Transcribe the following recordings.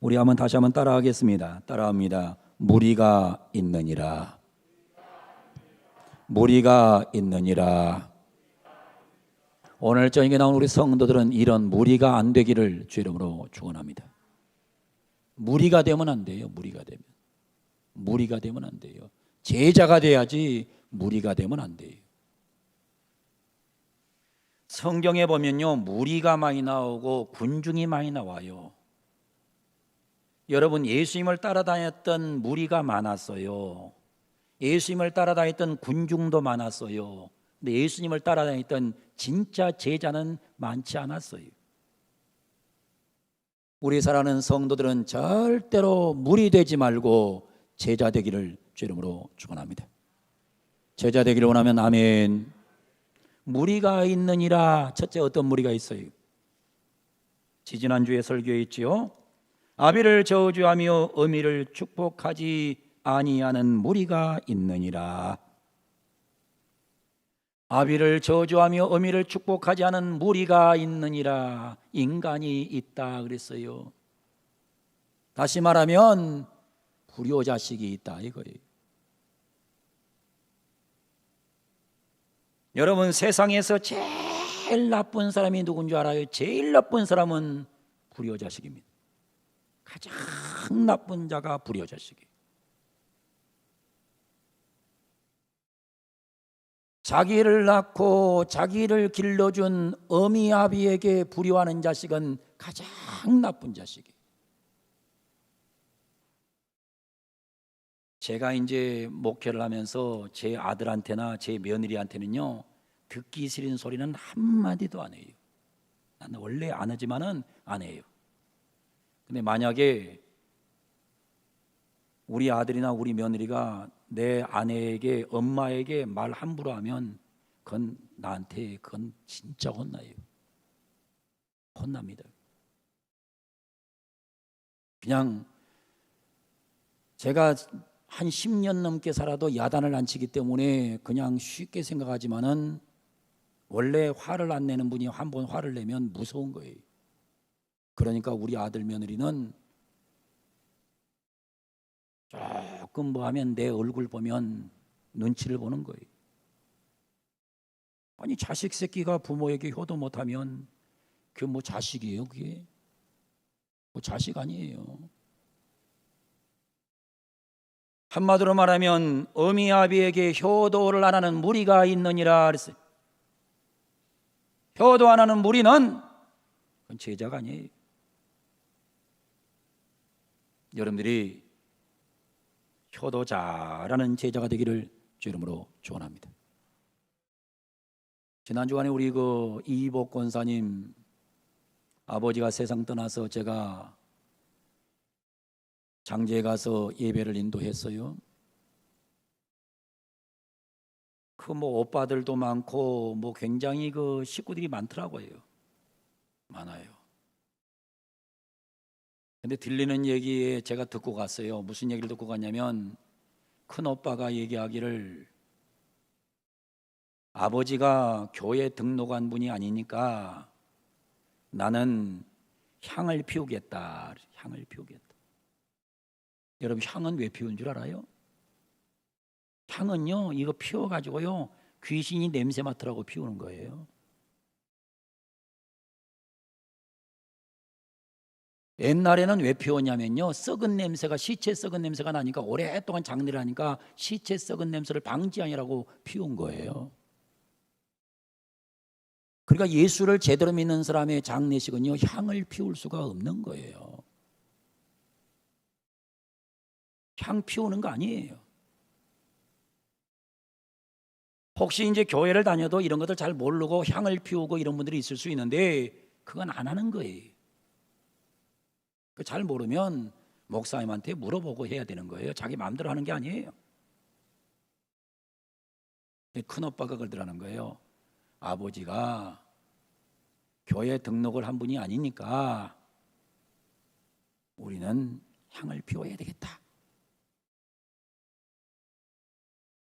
우리 한번 다시 한번 따라하겠습니다. 따라합니다. 무리가 있느니라. 무리가 있느니라. 오늘 저녁에 나온 우리 성도들은 이런 무리가 안 되기를 주 이름으로 축원합니다. 무리가 되면 안 돼요. 무리가 되면 안 돼요. 제자가 돼야지 무리가 되면 안 돼요. 성경에 보면요, 무리가 많이 나오고 군중이 많이 나와요. 여러분, 예수님을 따라다녔던 무리가 많았어요. 예수님을 따라다녔던 군중도 많았어요. 근데 예수님을 따라다녔던 진짜 제자는 많지 않았어요. 우리 사랑하는 성도들은 절대로 무리 되지 말고 제자 되기를 주 이름으로 축원합니다. 제자 되기를 원하면 아멘. 무리가 있느니라. 첫째, 어떤 무리가 있어요? 지지난주에 설교에 있지요. 아비를 저주하며 어미를 축복하지 아니하는 무리가 있느니라. 아비를 저주하며 어미를 축복하지 않은 무리가 있느니라. 인간이 있다 그랬어요. 다시 말하면 불효자식이 있다 이거예요. 여러분, 세상에서 제일 나쁜 사람이 누군 줄 알아요? 제일 나쁜 사람은 불효자식입니다. 가장 나쁜 자가 불효자식이에요. 자기를 낳고 자기를 길러준 어미 아비에게 불효하는 자식은 가장 나쁜 자식이에요. 제가 이제 목회를 하면서 제 아들한테나 제 며느리한테는요, 듣기 싫은 소리는 한마디도 안 해요. 나는 원래 안 하지만은 안 해요. 근데 만약에 우리 아들이나 우리 며느리가 내 아내에게, 엄마에게 말 함부로 하면 그건 나한테 그건 진짜 혼나요. 혼납니다. 그냥 제가 한 10년 넘게 살아도 야단을 안 치기 때문에 그냥 쉽게 생각하지만은 원래 화를 안 내는 분이 한번 화를 내면 무서운 거예요. 그러니까 우리 아들 며느리는 조금 뭐 하면 내 얼굴 보면 눈치를 보는 거예요. 아니, 자식 새끼가 부모에게 효도 못하면 그게 뭐 자식이에요? 그게 뭐 자식 아니에요. 한마디로 말하면 어미 아비에게 효도를 안 하는 무리가 있느니라 그랬어요. 효도 안 하는 무리는 그건 제자가 아니에요. 여러분들이 효도 잘하는 제자가 되기를 주 이름으로 축원합니다. 지난 주간에 우리 이복 권사님 아버지가 세상 떠나서 제가 장제에 가서 예배를 인도했어요. 뭐 오빠들도 많고 뭐 굉장히 식구들이 많더라고요. 많아요. 근데 들리는 얘기에 제가 듣고 갔어요. 무슨 얘기를 듣고 갔냐면 큰 오빠가 얘기하기를 아버지가 교회 등록한 분이 아니니까 나는 향을 피우겠다. 향을 피우겠다. 여러분, 향은 왜 피운 줄 알아요? 향은요, 이거 피워가지고요, 귀신이 냄새 맡으라고 피우는 거예요. 옛날에는 왜 피웠냐면요, 썩은 냄새가, 시체 썩은 냄새가 나니까 오랫동안 장례를 하니까 시체 썩은 냄새를 방지하느라고 피운 거예요. 그러니까 예수를 제대로 믿는 사람의 장례식은요, 향을 피울 수가 없는 거예요. 향 피우는 거 아니에요. 혹시 이제 교회를 다녀도 이런 것들 잘 모르고 향을 피우고 이런 분들이 있을 수 있는데 그건 안 하는 거예요. 잘 모르면 목사님한테 물어보고 해야 되는 거예요. 자기 마음대로 하는 게 아니에요. 큰오빠가 그러더라는 거예요. 아버지가 교회 등록을 한 분이 아니니까 우리는 향을 피워야 되겠다.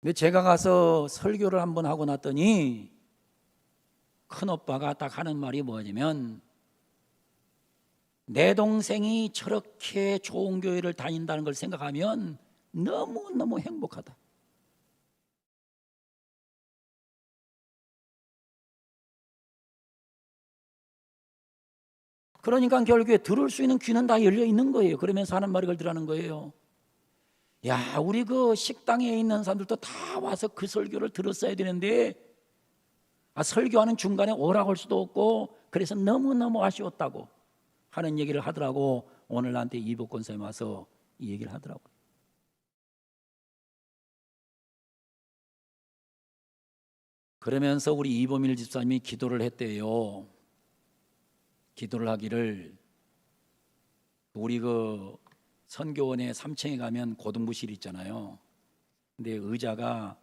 근데 제가 가서 설교를 한번 하고 났더니 큰오빠가 딱 하는 말이 뭐냐면 내 동생이 저렇게 좋은 교회를 다닌다는 걸 생각하면 너무너무 행복하다. 그러니까 결국에 들을 수 있는 귀는 다 열려 있는 거예요. 그러면서 하는 말이 걸더라는 거예요. 야, 우리 그 식당에 있는 사람들도 다 와서 그 설교를 들었어야 되는데 설교하는 중간에 오라고 할 수도 없고 그래서 너무너무 아쉬웠다고 하는 얘기를 하더라고. 오늘 나한테 이복권 선생님 와서 이 얘기를 하더라고요. 그러면서 우리 이범일 집사님이 기도를 했대요. 기도를 하기를, 우리 그 선교원의 3층에 가면 고등부실이 있잖아요. 근데 의자가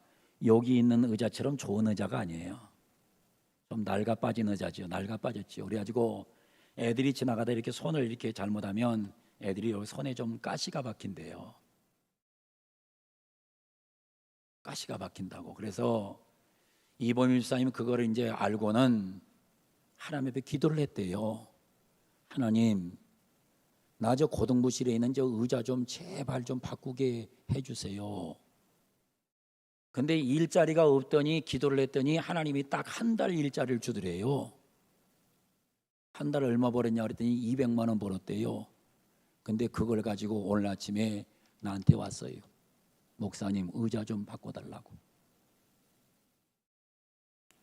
여기 있는 의자처럼 좋은 의자가 아니에요. 좀 낡아 빠진 의자죠. 낡아 빠졌죠. 그래가지고 애들이 지나가다 이렇게 손을 이렇게 잘못하면 애들이 여기 손에 좀 가시가 박힌대요. 가시가 박힌다고. 그래서 이범일 집사님은 그거를 이제 알고는 하나님 앞에 기도를 했대요. 하나님, 나 저 고등부실에 있는 저 의자 좀 제발 좀 바꾸게 해주세요. 근데 일자리가 없더니 기도를 했더니 하나님이 딱 한 달 일자리를 주더래요. 한 달 얼마 벌었냐 그랬더니 200만 원 벌었대요. 근데 그걸 가지고 오늘 아침에 나한테 왔어요. 목사님, 의자 좀 바꿔달라고.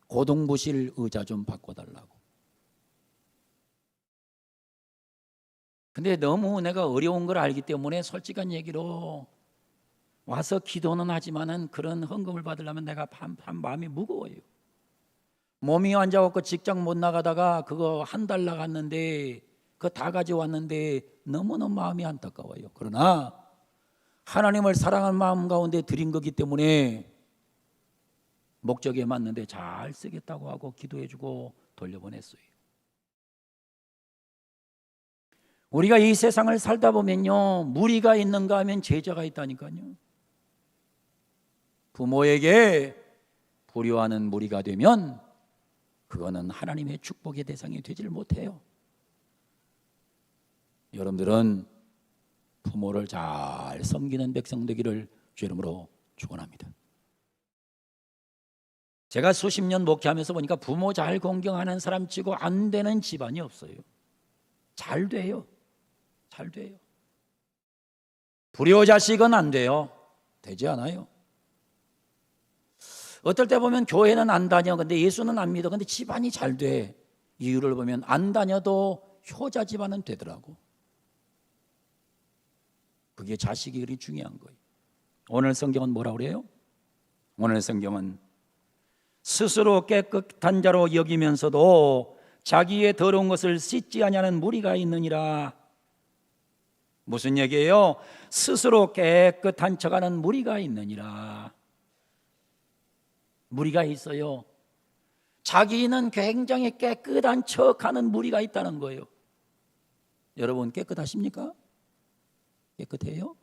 고등부실 의자 좀 바꿔달라고. 근데 너무 내가 어려운 걸 알기 때문에 솔직한 얘기로 와서 기도는 하지만은 그런 헌금을 받으려면 내가 참 마음이 무거워요. 몸이 앉아갖고 직장 못 나가다가 그거 한 달 나갔는데 그거 다 가져왔는데 너무너무 마음이 안타까워요. 그러나 하나님을 사랑하는 마음 가운데 드린 거기 때문에 목적에 맞는데 잘 쓰겠다고 하고 기도해주고 돌려보냈어요. 우리가 이 세상을 살다 보면요, 무리가 있는가 하면 제자가 있다니까요. 부모에게 불효하는 무리가 되면 그거는 하나님의 축복의 대상이 되질 못해요. 여러분들은 부모를 잘 섬기는 백성 되기를 주 이름으로 축원합니다. 제가 수십 년 목회하면서 보니까 부모 잘 공경하는 사람 치고 안 되는 집안이 없어요. 잘 돼요. 잘 돼요. 불효 자식은 안 돼요. 되지 않아요. 어떨 때 보면 교회는 안 다녀. 근데 예수는 안 믿어. 근데 집안이 잘 돼. 이유를 보면 안 다녀도 효자 집안은 되더라고. 그게 자식이 그리 중요한 거예요. 오늘 성경은 뭐라고 그래요? 오늘 성경은 스스로 깨끗한 자로 여기면서도 자기의 더러운 것을 씻지 아니하는 무리가 있느니라. 무슨 얘기예요? 스스로 깨끗한 척하는 무리가 있느니라. 무리가 있어요. 자기는 굉장히 깨끗한 척하는 무리가 있다는 거예요. 여러분 깨끗하십니까? 깨끗해요?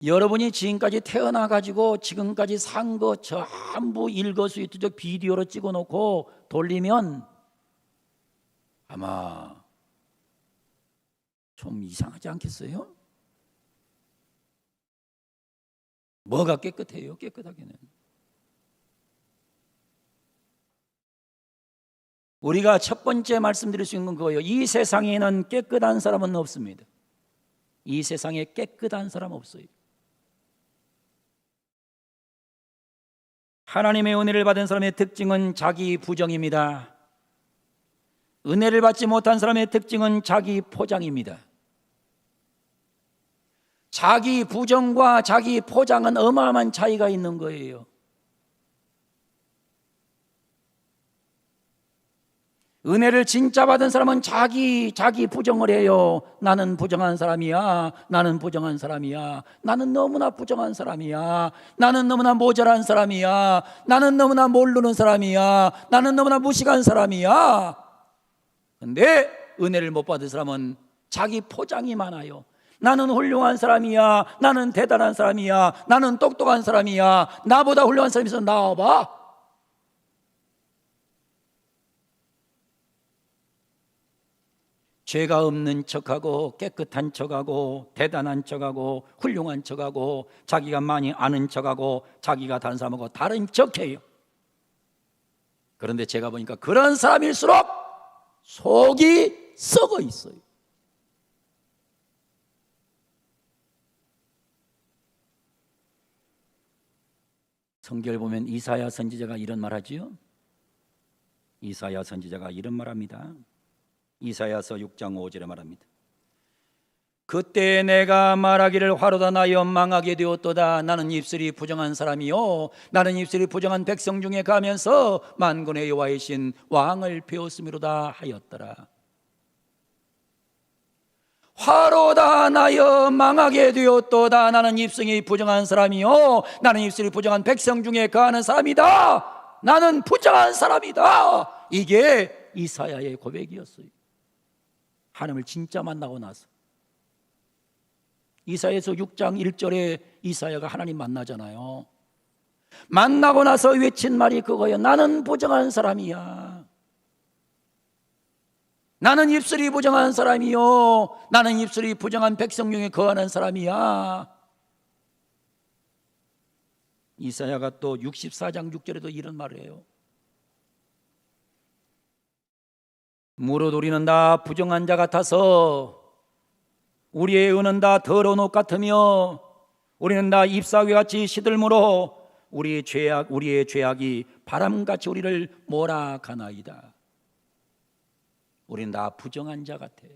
여러분이 지금까지 태어나가지고 지금까지 산 거 전부 일거수일투족 비디오로 찍어놓고 돌리면 아마 좀 이상하지 않겠어요? 뭐가 깨끗해요? 깨끗하게는. 우리가 첫 번째 말씀드릴 수 있는 거예요. 이 세상에는 깨끗한 사람은 없습니다. 이 세상에 깨끗한 사람 없어요. 하나님의 은혜를 받은 사람의 특징은 자기 부정입니다. 은혜를 받지 못한 사람의 특징은 자기 포장입니다. 자기 부정과 자기 포장은 어마어마한 차이가 있는 거예요. 은혜를 진짜 받은 사람은 자기 부정을 해요. 나는 부정한 사람이야. 나는 부정한 사람이야. 나는 너무나 부정한 사람이야. 나는 너무나 모자란 사람이야. 나는 너무나 모르는 사람이야. 나는 너무나 무식한 사람이야. 근데 은혜를 못 받은 사람은 자기 포장이 많아요. 나는 훌륭한 사람이야. 나는 대단한 사람이야. 나는 똑똑한 사람이야. 나보다 훌륭한 사람이 있어 나와봐. 죄가 없는 척하고 깨끗한 척하고 대단한 척하고 훌륭한 척하고 자기가 많이 아는 척하고 자기가 다른 사람하고 다른 척해요. 그런데 제가 보니까 그런 사람일수록 속이 썩어 있어요. 성경을 보면 이사야 선지자가 이런 말 하지요. 이사야 선지자가 이런 말합니다. 이사야서 6장 5절에 말합니다. 그때 내가 말하기를 화로다 나여 망하게 되었도다. 나는 입술이 부정한 사람이요 나는 입술이 부정한 백성 중에 가면서 만군의 여호와의 신 왕을 배웠음이로다 하였더라. 화로다 나여 망하게 되었도다. 나는 입술이 부정한 사람이요 나는 입술이 부정한 백성 중에 거하는 사람이다. 나는 부정한 사람이다. 이게 이사야의 고백이었어요. 하나님을 진짜 만나고 나서 이사야서 6장 1절에 이사야가 하나님 만나잖아요. 만나고 나서 외친 말이 그거예요. 나는 부정한 사람이야. 나는 입술이 부정한 사람이요 나는 입술이 부정한 백성 중에 거하는 사람이야. 이사야가 또 64장 6절에도 이런 말을 해요. 무릇 우리는 다 부정한 자 같아서 우리의 의는 다 더러운 옷 같으며 우리는 다 잎사귀 같이 시들므로 우리의 죄악이 바람같이 우리를 몰아가나이다. 우리는 다 부정한 자 같아.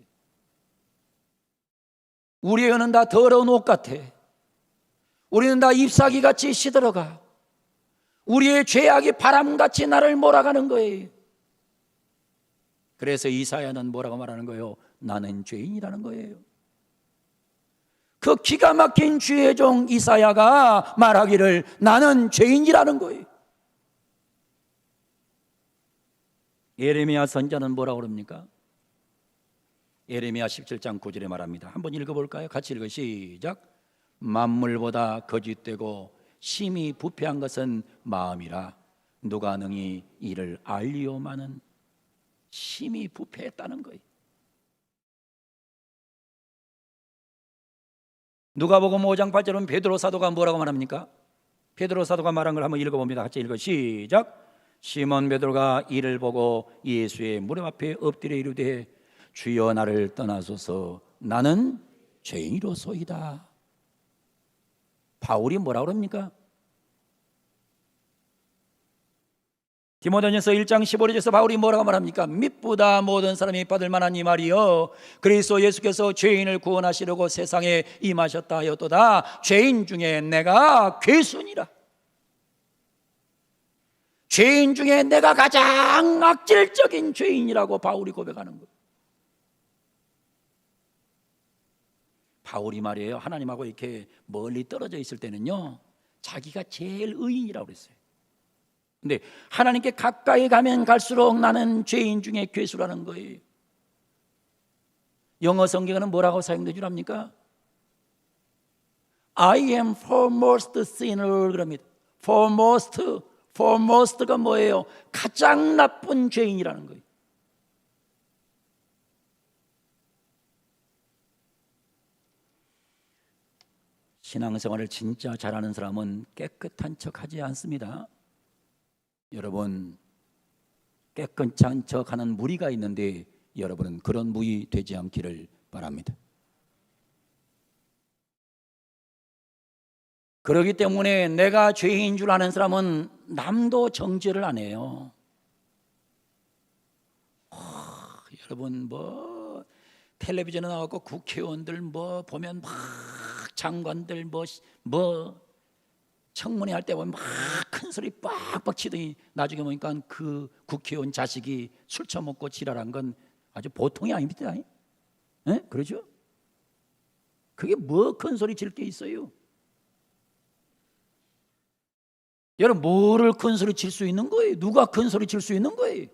우리의 의는 다 더러운 옷 같아. 우리는 다 잎사귀 같이 시들어가. 우리의 죄악이 바람같이 나를 몰아가는 거예요. 그래서 이사야는 뭐라고 말하는 거예요? 나는 죄인이라는 거예요. 그 기가 막힌 주의 종 이사야가 말하기를 나는 죄인이라는 거예요. 예레미야 선지자는 뭐라고 그럽니까? 예레미야 17장 9절에 말합니다. 한번 읽어볼까요? 같이 읽어 시작. 만물보다 거짓되고 심히 부패한 것은 마음이라 누가 능히 이를 알리오마는. 심히 부패했다는 거예요. 누가복음 5장 8절은 베드로 사도가 뭐라고 말합니까? 베드로 사도가 말한 걸 한번 읽어봅니다. 같이 읽어 시작. 시몬 베드로가 이를 보고 예수의 무릎 앞에 엎드려 이르되 주여 나를 떠나소서 나는 죄인이로소이다. 바울이 뭐라고 그럽니까? 디모데전서 1장 15절에서 바울이 뭐라고 말합니까? mit보다 모든 사람이 받을 만한 이 말이요 그리스도 예수께서 죄인을 구원하시려고 세상에 임하셨다 하였도다. 죄인 중에 내가 괴순이라. 죄인 중에 내가 가장 악질적인 죄인이라고 바울이 고백하는 거예요. 바울이 말이에요, 하나님하고 이렇게 멀리 떨어져 있을 때는요 자기가 제일 의인이라고 그랬어요. 근데 하나님께 가까이 가면 갈수록 나는 죄인 중에 괴수라는 거예요. 영어 성경에는 뭐라고 사용되는 줄 압니까? I am foremost sinner 그럽니다. foremost가 뭐예요? 가장 나쁜 죄인이라는 거예요. 신앙생활을 진짜 잘하는 사람은 깨끗한 척하지 않습니다. 여러분, 깨끗한 척하는 무리가 있는데 여러분은 그런 무리 되지 않기를 바랍니다. 그렇기 때문에 내가 죄인 줄 아는 사람은 남도 정죄를 안 해요. 여러분 뭐 텔레비전에 나와서 국회의원들 뭐 보면 막 장관들 뭐 청문회 할 때 보면 막 큰 소리 빡빡 치더니 나중에 보니까 그 국회의원 자식이 술 처먹고 지랄한 건 아주 보통이 아닙니다. 네? 그러죠? 그게 뭐 큰 소리 칠 게 있어요? 여러분 뭐를 큰 소리 칠 수 있는 거예요? 누가 큰 소리 칠 수 있는 거예요?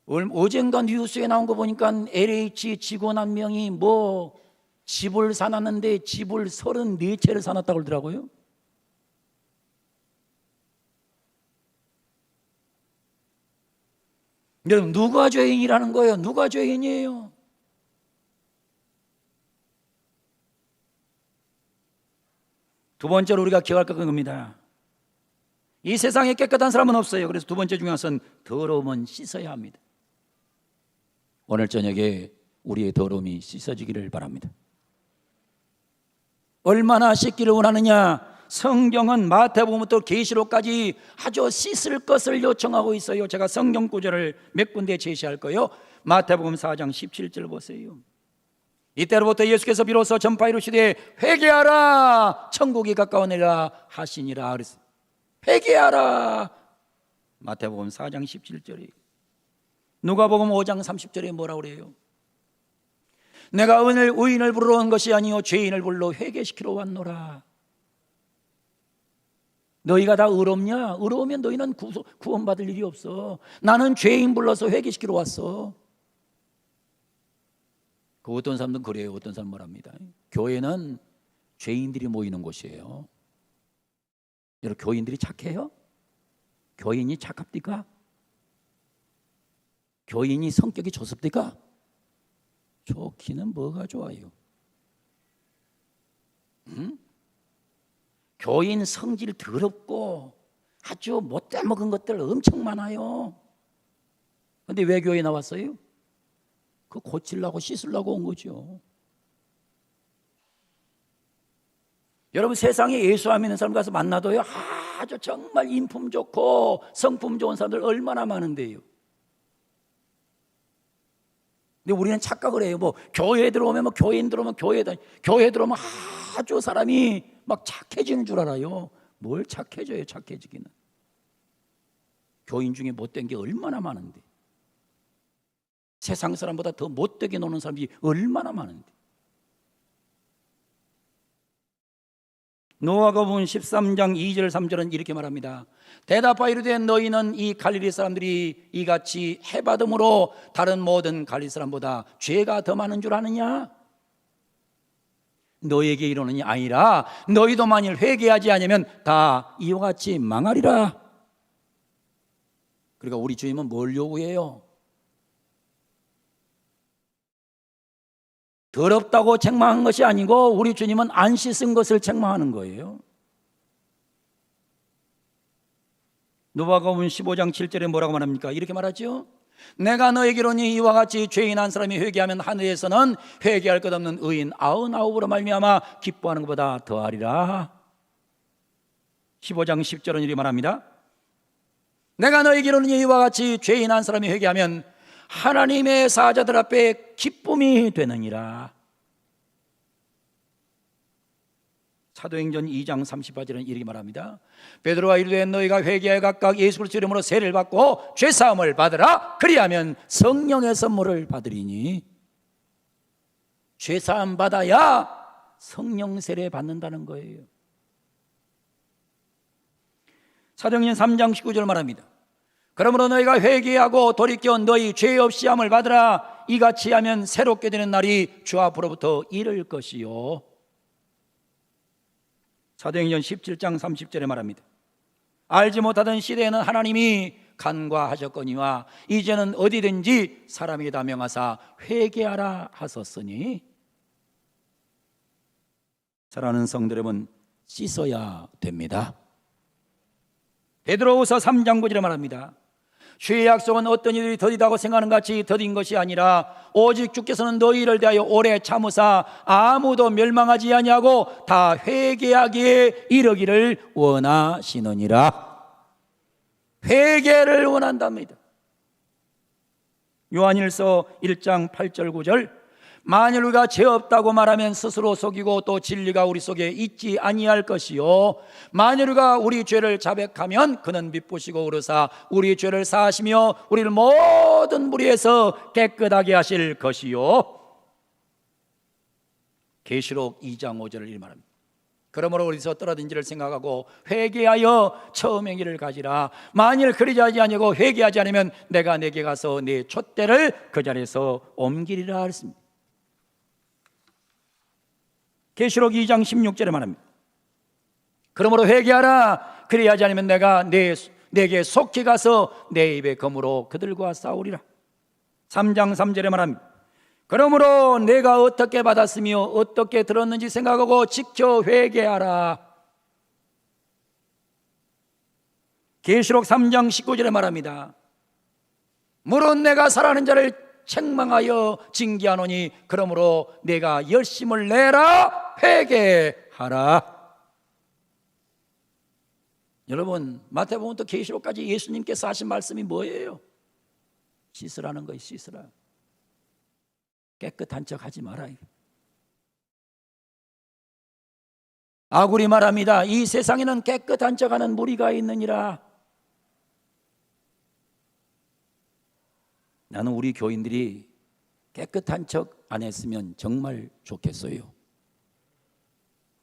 어젠가 뉴스에 나온 거 보니까 LH 직원 한 명이 뭐 집을 사놨는데 집을 34채를 사놨다고 그러더라고요. 여러분, 누가 죄인이라는 거예요? 누가 죄인이에요? 두 번째로 우리가 기억할 겁니다. 이 세상에 깨끗한 사람은 없어요. 그래서 두 번째 중요한 것은 더러움은 씻어야 합니다. 오늘 저녁에 우리의 더러움이 씻어지기를 바랍니다. 얼마나 씻기를 원하느냐? 성경은 마태복음부터 계시록까지 아주 씻을 것을 요청하고 있어요. 제가 성경 구절을 몇 군데 제시할 거예요. 마태복음 4장 17절 보세요. 이때로부터 예수께서 비로소 전파 이루시되 회개하라, 천국이 가까우니라 하시니라 그랬어요. 회개하라. 마태복음 4장 17절이. 누가복음 5장 30절에 뭐라고 그래요? 내가 오늘 의인을 부르러 온 것이 아니요 죄인을 불러 회개시키러 왔노라. 너희가 다 의롭냐? 의로우면 너희는 구원받을 일이 없어. 나는 죄인 불러서 회개시키러 왔어. 그 어떤 사람들은 그래요. 어떤 사람은 말합니다. 교회는 죄인들이 모이는 곳이에요. 여러분, 교인들이 착해요? 교인이 착합니까? 교인이 성격이 좋습니까? 좋기는 뭐가 좋아요? 응? 교인 성질 더럽고 아주 못돼 먹은 것들 엄청 많아요. 근데 왜 교회에 나왔어요? 그 고치려고 씻으려고 온 거죠. 여러분, 세상에 예수 안 믿는 사람 가서 만나도요, 아주 정말 인품 좋고 성품 좋은 사람들 얼마나 많은데요. 근데 우리는 착각을 해요. 뭐 교회에 들어오면 뭐 교인 들어오면 교회에 들어오면 아주 사람이 막 착해지는 줄 알아요. 뭘 착해져요? 착해지기는. 교인 중에 못된 게 얼마나 많은데. 세상 사람보다 더 못되게 노는 사람이 얼마나 많은데. 노아복음 13장 2절 3절은 이렇게 말합니다. 대답하여 이르되 너희는 이 갈릴리 사람들이 이같이 해받음으로 다른 모든 갈릴리 사람보다 죄가 더 많은 줄 아느냐? 너희에게 이르노니 아니라 너희도 만일 회개하지 않으면 다 이와 같이 망하리라. 그러니까 우리 주님은 뭘 요구해요? 더럽다고 책망한 것이 아니고 우리 주님은 안 씻은 것을 책망하는 거예요. 누가복음 15장 7절에 뭐라고 말합니까? 이렇게 말하죠. 내가 너에게로니 이와 같이 죄인 한 사람이 회개하면 하늘에서는 회개할 것 없는 의인 99으로 말미암아 기뻐하는 것보다 더하리라. 15장 10절은 이렇게 말합니다. 내가 너에게로니 이와 같이 죄인 한 사람이 회개하면 하나님의 사자들 앞에 기쁨이 되느니라. 사도행전 2장 38절은 이렇게 말합니다. 베드로가 이르되 너희가 회개하여 각각 예수 그리스도 이름으로 세례를 받고 죄사함을 받으라. 그리하면 성령의 선물을 받으리니. 죄사함 받아야 성령 세례 받는다는 거예요. 사도행전 3장 19절 말합니다. 그러므로 너희가 회개하고 돌이켜 너희 죄 없이 함을 받으라. 이같이 하면 새롭게 되는 날이 주 앞으로부터 이를 것이요. 사도행전 17장 30절에 말합니다. 알지 못하던 시대에는 하나님이 간과하셨거니와 이제는 어디든지 사람에게 다 명하사 회개하라 하셨으니. 사랑하는 성도 여러분, 씻어야 됩니다. 베드로후서 3장 9절에 말합니다. 주의 약속은 어떤 이들이 더디다고 생각하는 같이 더딘 것이 아니라 오직 주께서는 너희를 대하여 오래 참으사 아무도 멸망하지 아니하고 다 회개하기에 이르기를 원하시느니라. 회개를 원한답니다. 요한일서 1장 8절 9절 만일 우리가 죄 없다고 말하면 스스로 속이고 또 진리가 우리 속에 있지 아니할 것이요 만일 우리가 우리 죄를 자백하면 그는 미쁘시고 의로사 우리 죄를 사하시며 우리를 모든 무리에서 깨끗하게 하실 것이요. 계시록 2장 5절을 이렇게 말합니다. 그러므로 어디서 떨어진지를 생각하고 회개하여 처음의 길을 가지라. 만일 그러지 아니하고 회개하지 않으면 내가 내게 가서 내 촛대를 그 자리에서 옮기리라 했습니다. 계시록 2장 16절에 말합니다. 그러므로 회개하라. 그리하지 않으면 내가 내게 속히 가서 내 입의 검으로 그들과 싸우리라. 3장 3절에 말합니다. 그러므로 내가 어떻게 받았으며 어떻게 들었는지 생각하고 지켜 회개하라. 계시록 3장 19절에 말합니다. 물론 내가 살아있는 자를 책망하여 징계하노니 그러므로 내가 열심을 내라 회개하라. 여러분, 마태복음부터 계시록까지 예수님께서 하신 말씀이 뭐예요? 씻으라는 거예요. 씻으라. 깨끗한 척 하지 마라. 아굴이 말합니다. 이 세상에는 깨끗한 척하는 무리가 있느니라. 나는 우리 교인들이 깨끗한 척 안 했으면 정말 좋겠어요.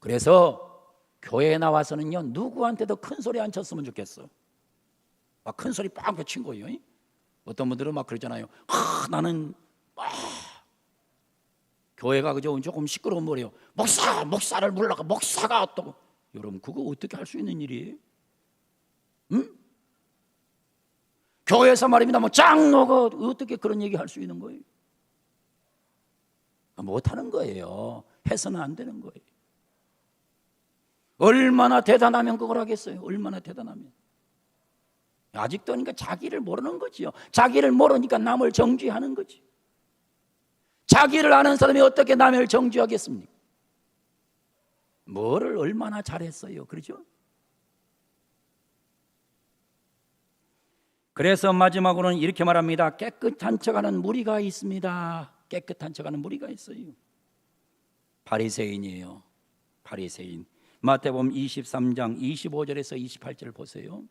그래서 교회에 나와서는요, 누구한테도 큰 소리 안 쳤으면 좋겠어. 막 큰 소리 빵 친 거예요. 어떤 분들은 막 그러잖아요. 나는 교회가 그저 조금 시끄러운 말이에요. 목사를 불러가 목사가 어떠고. 여러분, 그거 어떻게 할 수 있는 일이에요? 응? 교회에서 말입니다. 뭐 장로가 어떻게 그런 얘기 할 수 있는 거예요? 못하는 거예요. 해서는 안 되는 거예요. 얼마나 대단하면 그걸 하겠어요? 얼마나 대단하면. 아직도 그러니까 자기를 모르는 거지요. 자기를 모르니까 남을 정죄하는 거지. 자기를 아는 사람이 어떻게 남을 정죄하겠습니까? 뭐를 얼마나 잘했어요. 그렇죠? 그래서 마지막으로는 이렇게 말합니다. 깨끗한 척하는 무리가 있습니다. 깨끗한 척하는 무리가 있어요. 바리새인이에요. 바리새인. 마태복음 23장 25절에서 28절 보세요.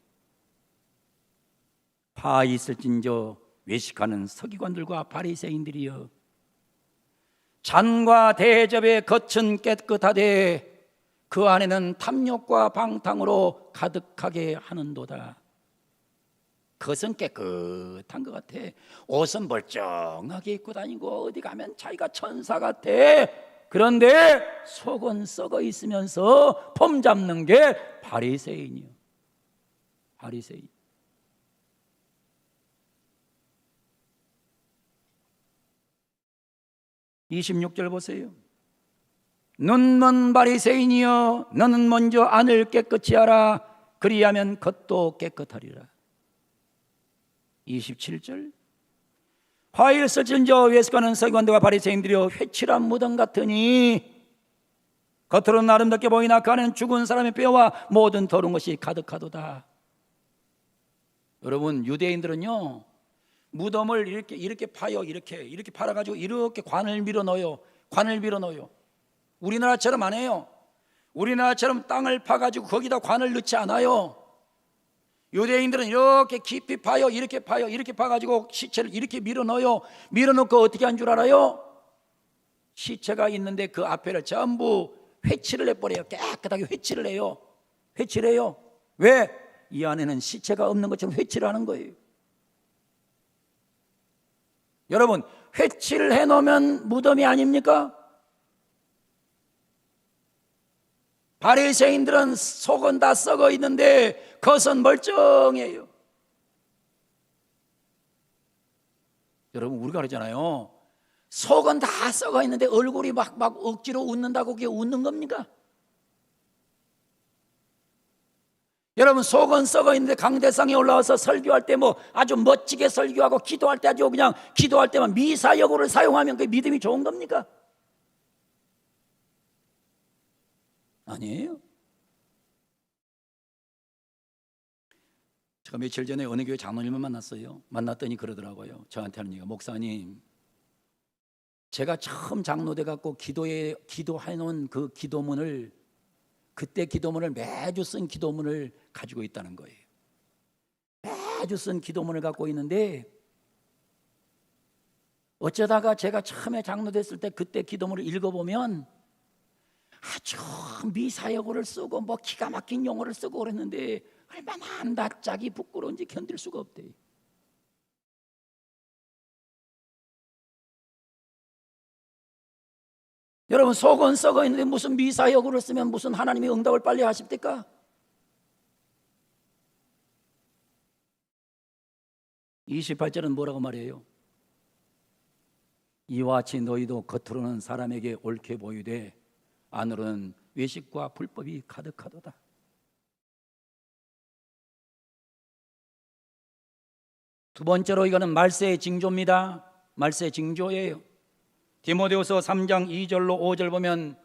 파 있을진저 외식하는 서기관들과 바리새인들이여, 잔과 대접의 겉은 깨끗하되 그 안에는 탐욕과 방탕으로 가득하게 하는도다. 겉은 깨끗한 것 같아. 옷은 멀쩡하게 입고 다니고 어디 가면 자기가 천사 같아. 그런데 속은 썩어 있으면서 폼 잡는 게 바리새인이요. 바리새인. (26절) 보세요. 눈먼 바리새인이여, 너는 먼저 안을 깨끗이 하라. 그리하면 겉도 깨끗하리라. 27절. 화일 설진저 외식하는 서기관들과 바리새인들이여, 회칠한 무덤 같으니 겉으로는 아름답게 보이나 그 안에는 죽은 사람의 뼈와 모든 더러운 것이 가득하도다. 여러분, 유대인들은요, 무덤을 이렇게 파요. 이렇게 팔아가지고 이렇게 관을 밀어 넣어요. 관을 밀어 넣어요. 우리나라처럼 안 해요. 우리나라처럼 땅을 파가지고 거기다 관을 넣지 않아요. 유대인들은 이렇게 깊이 파요. 이렇게 파가지고 시체를 이렇게 밀어 넣어요. 밀어 넣고 어떻게 한 줄 알아요? 시체가 있는데 그 앞에를 전부 회칠을 해버려요. 깨끗하게 회칠을 해요. 회칠해요. 왜? 이 안에는 시체가 없는 것처럼 회칠을 하는 거예요. 여러분, 회칠을 해놓으면 무덤이 아닙니까? 바리새인들은 속은 다 썩어 있는데 겉은 멀쩡해요. 여러분, 우리가 그러잖아요. 속은 다 썩어 있는데 얼굴이 막 억지로 웃는다고 그게 웃는 겁니까? 여러분, 속은 썩어 있는데 강대상에 올라와서 설교할 때 뭐 아주 멋지게 설교하고 기도할 때 아주 그냥 기도할 때만 미사여구를 사용하면 그 믿음이 좋은 겁니까? 아니에요. 제가 며칠 전에 어느 교회 장로님을 만났어요. 만났더니 그러더라고요. 저한테 하는 얘기가, 목사님, 제가 처음 장로돼 갖고 기도해 놓은 그 기도문을, 그때 기도문을 매주 쓴 기도문을 가지고 있다는 거예요. 매주 쓴 기도문을 갖고 있는데 어쩌다가 제가 처음에 장로됐을 때 그때 기도문을 읽어보면 아주 미사여구를 쓰고 뭐 기가 막힌 용어를 쓰고 그랬는데 얼마나 낯짝이 부끄러운지 견딜 수가 없대요. 여러분, 속은 썩어 있는데 무슨 미사여구를 쓰면 무슨 하나님이 응답을 빨리 하십니까? (28절은) 뭐라고 말해요? 이와 같이 너희도 겉으로는 사람에게 옳게 보이되 안으로는 외식과 불법이 가득하도다. 두 번째로 이거는 말세의 징조입니다. 말세의 징조예요. 디모데후서 3장 2절로 5절 보면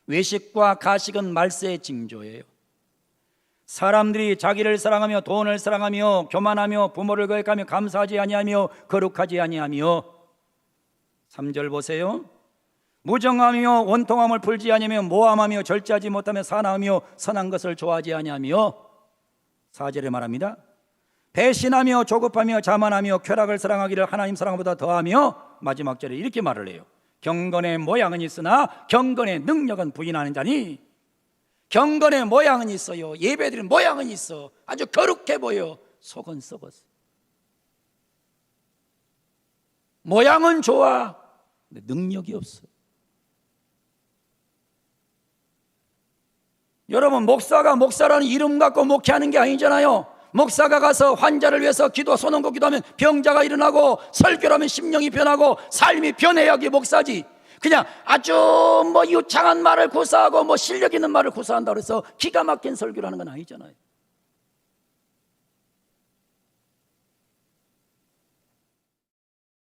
외식과 가식은 말세의 징조예요. 사람들이 자기를 사랑하며 돈을 사랑하며 교만하며 부모를 거역하며 감사하지 아니하며 거룩하지 아니하며 3절 보세요. 무정하며 원통함을 풀지 아니하며 모함하며 절제하지 못하며 사나우며 선한 것을 좋아하지 아니하며 4절에 말합니다. 배신하며 조급하며 자만하며 쾌락을 사랑하기를 하나님 사랑보다 더하며 마지막 절에 이렇게 말을 해요. 경건의 모양은 있으나 경건의 능력은 부인하는 자니. 경건의 모양은 있어요. 예배드리는 모양은 있어. 아주 거룩해 보여. 속은 썩었어. 모양은 좋아. 근데 능력이 없어. 여러분, 목사가 목사라는 이름 갖고 목회하는 게 아니잖아요. 목사가 가서 환자를 위해서 손얹고 기도하면 병자가 일어나고, 설교를 하면 심령이 변하고 삶이 변해야 그게 목사지. 그냥 아주 유창한 말을 구사하고 실력 있는 말을 구사한다고 해서 기가 막힌 설교를 하는 건 아니잖아요.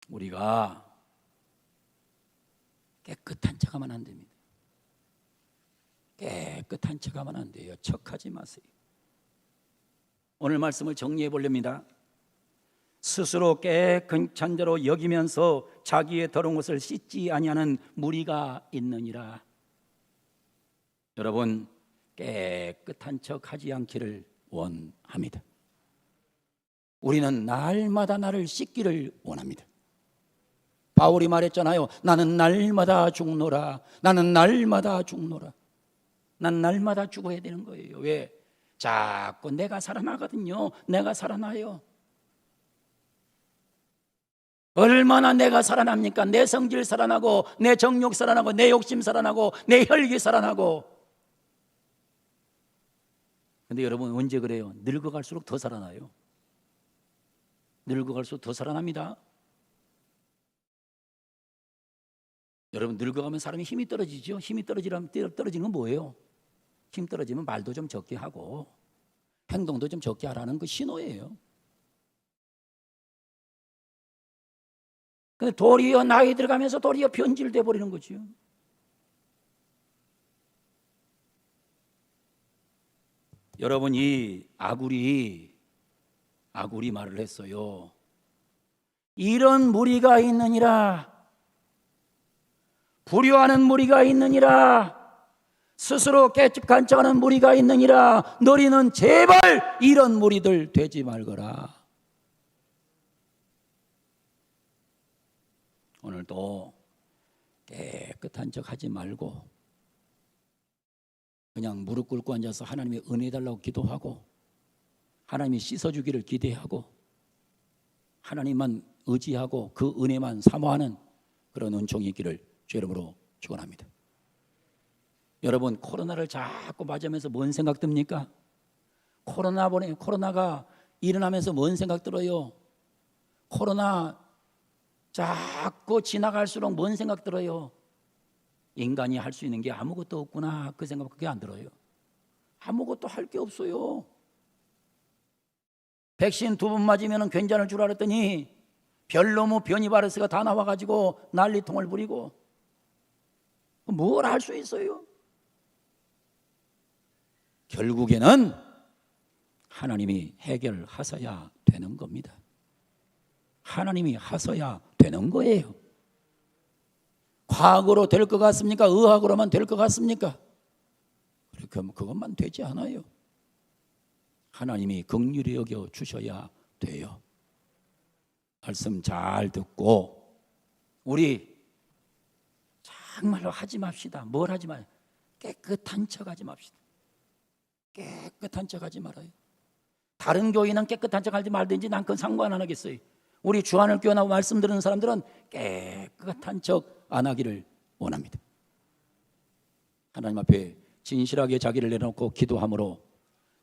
우리가 깨끗한 척하면 안 됩니다. 깨끗한 척하면 안 돼요. 척하지 마세요. 오늘 말씀을 정리해 보렵니다. 스스로 깨끗한 자로 여기면서 자기의 더러운 것을 씻지 아니하는 무리가 있느니라. 여러분, 깨끗한 척하지 않기를 원합니다. 우리는 날마다 나를 씻기를 원합니다. 바울이 말했잖아요. 나는 날마다 죽노라. 나는 날마다 죽노라. 난 날마다 죽어야 되는 거예요. 왜? 자꾸 내가 살아나거든요. 내가 살아나요. 얼마나 내가 살아납니까? 내 성질 살아나고, 내 정욕 살아나고, 내 욕심 살아나고, 내 혈기 살아나고. 근데 여러분, 언제 그래요? 늙어갈수록 더 살아나요. 늙어갈수록 더 살아납니다. 여러분, 늙어가면 사람이 힘이 떨어지죠. 힘이 떨어지는 건 뭐예요? 힘 떨어지면 말도 좀 적게 하고 행동도 좀 적게 하라는 그 신호예요. 근데 도리어 나이 들어가면서 도리어 변질돼 버리는 거죠. 여러분, 이 아굴이 말을 했어요. 이런 무리가 있느니라. 불효하는 무리가 있느니라. 스스로 깨끗한 척하는 무리가 있느니라. 너희는 제발 이런 무리들 되지 말거라. 오늘도 깨끗한 척 하지 말고 그냥 무릎 꿇고 앉아서 하나님의 은혜 달라고 기도하고 하나님이 씻어주기를 기대하고 하나님만 의지하고 그 은혜만 사모하는 그런 은총이 있기를 주 이름으로 축원합니다. 여러분, 코로나를 자꾸 맞으면서 뭔 생각 듭니까? 코로나가 일어나면서 뭔 생각 들어요? 코로나 자꾸 지나갈수록 뭔 생각 들어요? 인간이 할 수 있는 게 아무것도 없구나, 그 생각밖에 안 들어요. 아무것도 할 게 없어요. 백신 2번 맞으면 괜찮을 줄 알았더니 별놈의 변이바이러스가 다 나와가지고 난리통을 부리고 뭘 할 수 있어요? 결국에는 하나님이 해결하셔야 되는 겁니다. 하나님이 하셔야 되는 거예요. 과학으로 될 것 같습니까? 의학으로만 될 것 같습니까? 그것만 되지 않아요. 하나님이 긍휼히 여겨 주셔야 돼요. 말씀 잘 듣고 우리 정말로 하지 맙시다. 뭘 하지 마요? 깨끗한 척 하지 맙시다. 깨끗한 척 하지 말아요. 다른 교인은 깨끗한 척 하지 말든지 난 그건 상관 안 하겠어요. 우리 주안을 교회 나와 말씀 들은 사람들은 깨끗한 척 안 하기를 원합니다. 하나님 앞에 진실하게 자기를 내놓고 기도함으로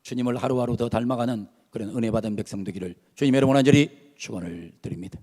주님을 하루하루 더 닮아가는 그런 은혜 받은 백성 되기를 주님의 이름으로 간절히 축원을 드립니다.